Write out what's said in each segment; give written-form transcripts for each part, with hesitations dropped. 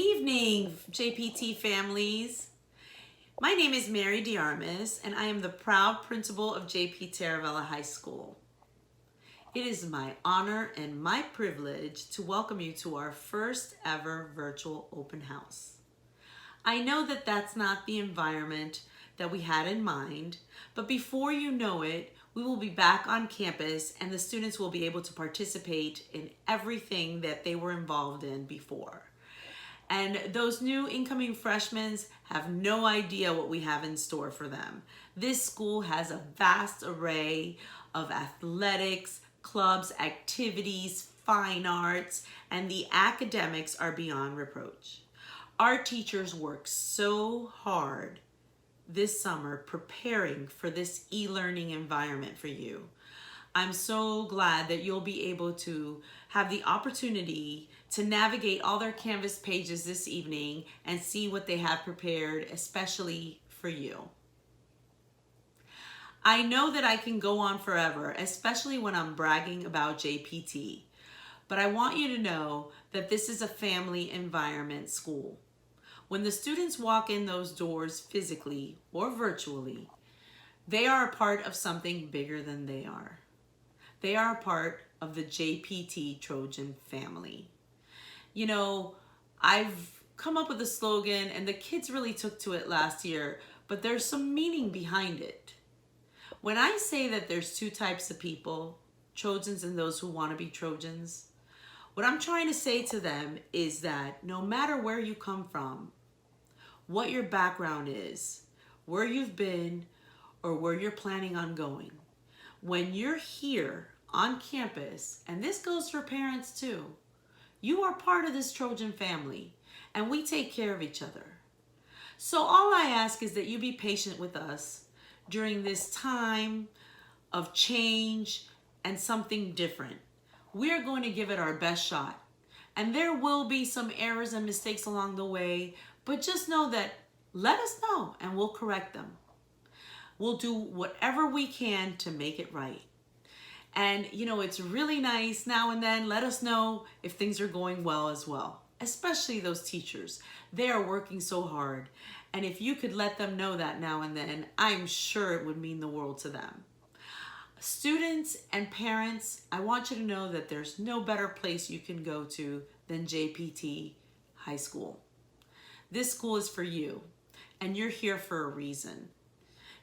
evening, JPT families. My name is Mary DiArmas, and I am the proud principal of JP Taravella High School. It is my honor and my privilege to welcome you to our first ever virtual open house. I know that that's not the environment that we had in mind, but before you know it, we will be back on campus and the students will be able to participate in everything that they were involved in before. And those new incoming freshmen have no idea what we have in store for them. This school has a vast array of athletics, clubs, activities, fine arts, and the academics are beyond reproach. Our teachers work so hard this summer preparing for this e-learning environment for you. I'm so glad that you'll be able to have the opportunity to navigate all their Canvas pages this evening and see what they have prepared, especially for you. I know that I can go on forever, especially when I'm bragging about JPT, but I want you to know that this is a family environment school. When the students walk in those doors physically or virtually, they are a part of something bigger than they are. They are a part of the JPT Trojan family. You know, I've come up with a slogan and the kids really took to it last year, but there's some meaning behind it. When I say that there's two types of people, Trojans and those who want to be Trojans, what I'm trying to say to them is that no matter where you come from, what your background is, where you've been, or where you're planning on going, when you're here on campus, and this goes for parents too, you are part of this Trojan family, and we take care of each other. So all I ask is that you be patient with us during this time of change and something different. We're going to give it our best shot. And there will be some errors and mistakes along the way, but just know that let us know and we'll correct them. We'll do whatever we can to make it right. And you know, it's really nice now and then, let us know if things are going well as well, especially those teachers. They are working so hard. And if you could let them know that now and then, I'm sure it would mean the world to them. Students and parents, I want you to know that there's no better place you can go to than JPT High School. This school is for you, and you're here for a reason.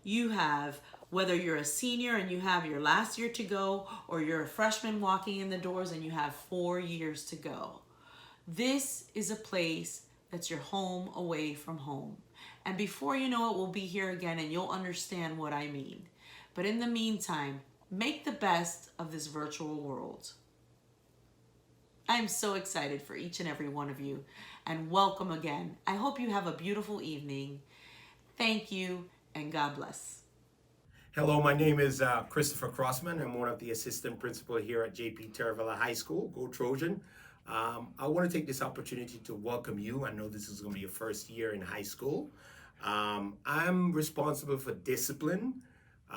You have, whether you're a senior and you have your last year to go, or you're a freshman walking in the doors and you have 4 years to go. This is a place that's your home away from home. And before you know it, we'll be here again and you'll understand what I mean. But in the meantime, make the best of this virtual world. I'm so excited for each and every one of you, and welcome again. I hope you have a beautiful evening. Thank you, and God bless. Hello, my name is Christopher Crossman. I'm one of the assistant principal here at JP Taravella High School. Go Trojan. I want to take this opportunity to welcome you. I know this is going to be your first year in high school. I'm responsible for discipline,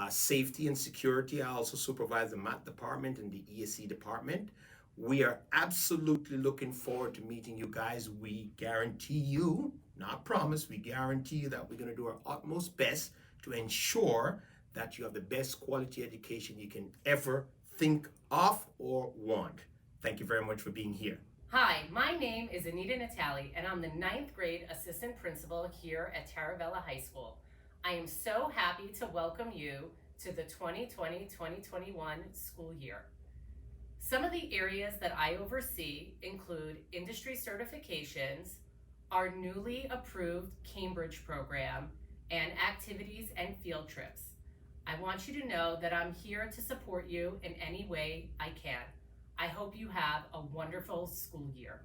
safety, and security. I also supervise the math department and the ESC department. We are absolutely looking forward to meeting you guys. We guarantee you, not promise, we guarantee you that we're going to do our utmost best to ensure that you have the best quality education you can ever think of or want. Thank you very much for being here. Hi, my name is Anita Natali, and I'm the 9th grade assistant principal here at Taravella High School. I am so happy to welcome you to the 2020-2021 school year. Some of the areas that I oversee include industry certifications, our newly approved Cambridge program, and activities and field trips. I want you to know that I'm here to support you in any way I can. I hope you have a wonderful school year.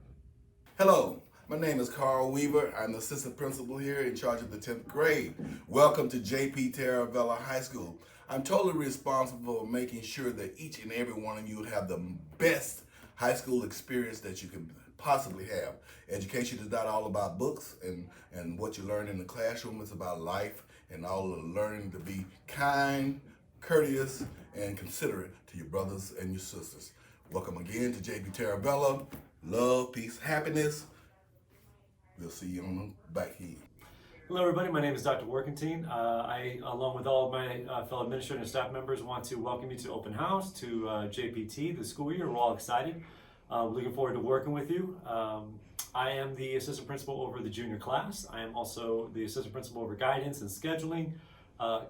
Hello, my name is Carl Weaver. I'm the assistant principal here in charge of the 10th grade. Welcome to JP Taravella High School. I'm totally responsible for making sure that each and every one of you have the best high school experience that you can possibly have. Education is not all about books and what you learn in the classroom. It's about life and all the learning to be kind, courteous, and considerate to your brothers and your sisters. Welcome again to JP Taravella. Love, peace, happiness. We'll see you on the back end. Hello everybody, my name is Dr. Workentine. I, along with all of my fellow administrative and staff members, want to welcome you to Open House, to JPT, the school year. We're all excited. Looking forward to working with you. I am the assistant principal over the junior class. I am also the assistant principal over guidance and scheduling,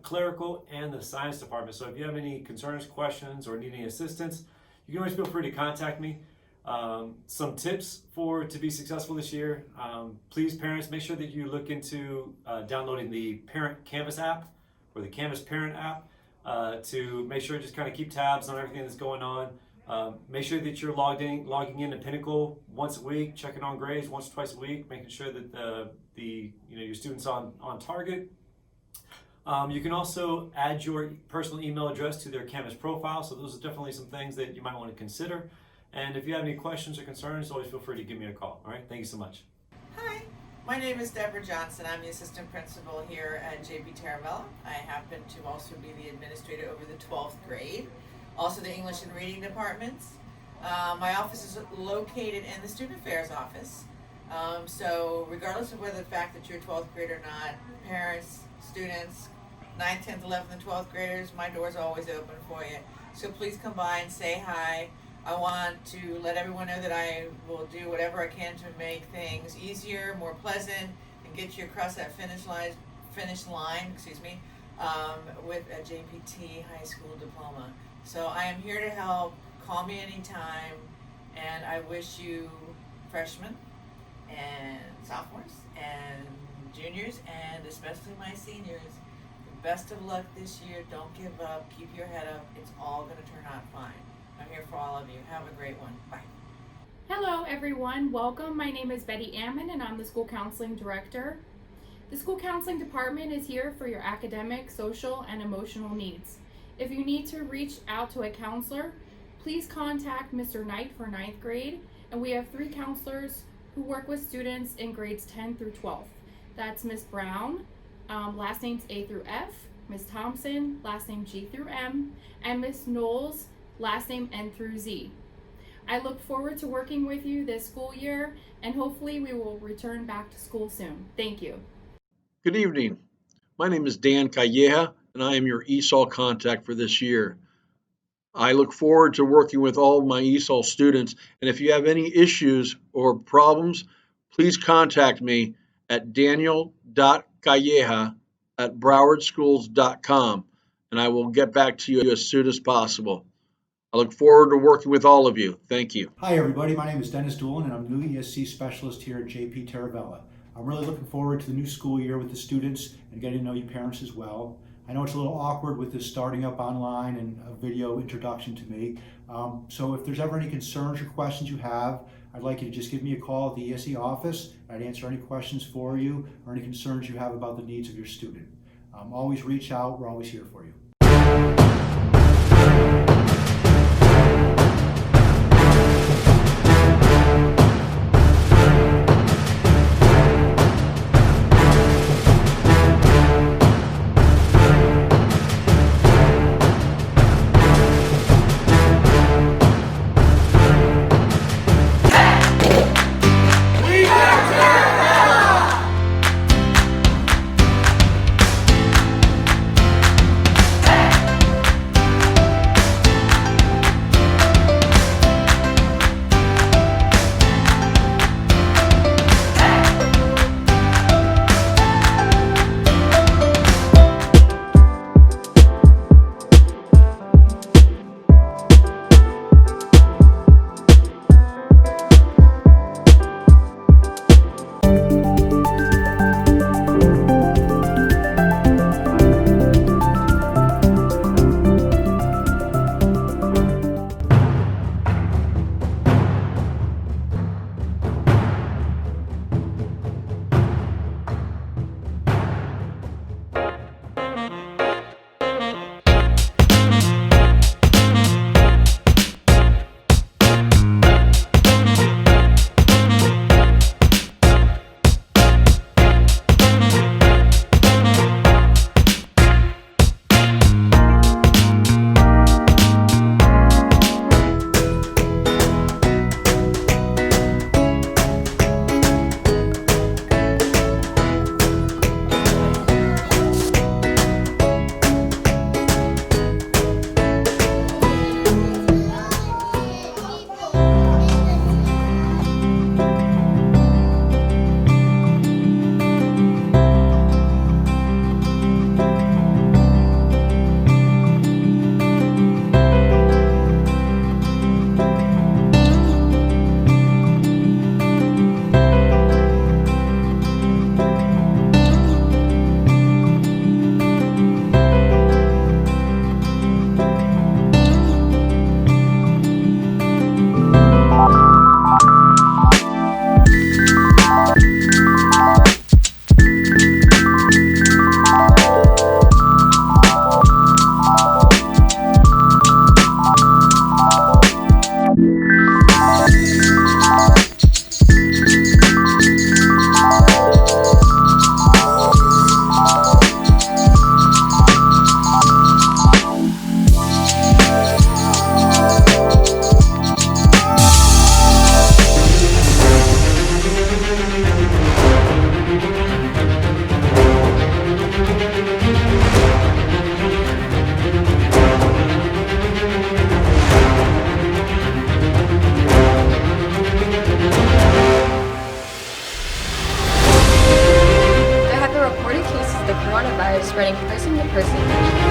clerical, and the science department. So if you have any concerns, questions, or need any assistance, you can always feel free to contact me. Some tips to be successful this year. Please, parents, make sure that you look into downloading the Parent Canvas app or the Canvas Parent app to make sure just kind of keep tabs on everything that's going on. Make sure that you're logging in to Pinnacle once a week, checking on grades once or twice a week, making sure that your students on target. You can also add your personal email address to their Canvas profile. So those are definitely some things that you might want to consider. And if you have any questions or concerns, always feel free to give me a call. All right, thank you so much. Hi, my name is Deborah Johnson. I'm the assistant principal here at JP Taravella. I happen to also be the administrator over the 12th grade, also the English and reading departments. My office is located in the student affairs office. So regardless of whether the fact that you're a 12th grade or not, parents, students, 9th, 10th, 11th, and 12th graders, my door's always open for you. So please come by and say hi. I want to let everyone know that I will do whatever I can to make things easier, more pleasant, and get you across that finish line, with a JPT high school diploma. So I am here to help. Call me anytime, and I wish you freshmen and sophomores and juniors, and especially my seniors, the best of luck this year. Don't give up. Keep your head up. It's all going to turn out fine. I'm here for all of you. Have a great one. Bye. Hello everyone, welcome. My name is Betty Ammon and I'm the school counseling director. The school counseling department is here for your academic, social, and emotional needs. If you need to reach out to a counselor, please contact Mr. Knight for 9th grade, and we have 3 counselors who work with students in grades 10 through 12. That's Miss Brown, last names A through F, Miss Thompson, last name G through M, and Miss Knowles, last name N through Z. I look forward to working with you this school year, and hopefully we will return back to school soon. Thank you. Good evening. My name is Dan Calleja, and I am your ESOL contact for this year. I look forward to working with all of my ESOL students, and if you have any issues or problems, please contact me at daniel.calleja@browardschools.com, and I will get back to you as soon as possible. I look forward to working with all of you. Thank you. Hi everybody, my name is Dennis Doolin and I'm the new ESC specialist here at JP Taravella. I'm really looking forward to the new school year with the students and getting to know you parents as well. I know it's a little awkward with this starting up online and a video introduction to me. So if there's ever any concerns or questions you have, I'd like you to just give me a call at the ESE office. I'd answer any questions for you or any concerns you have about the needs of your student. Always reach out, we're always here for you. spreading person-to-person communication.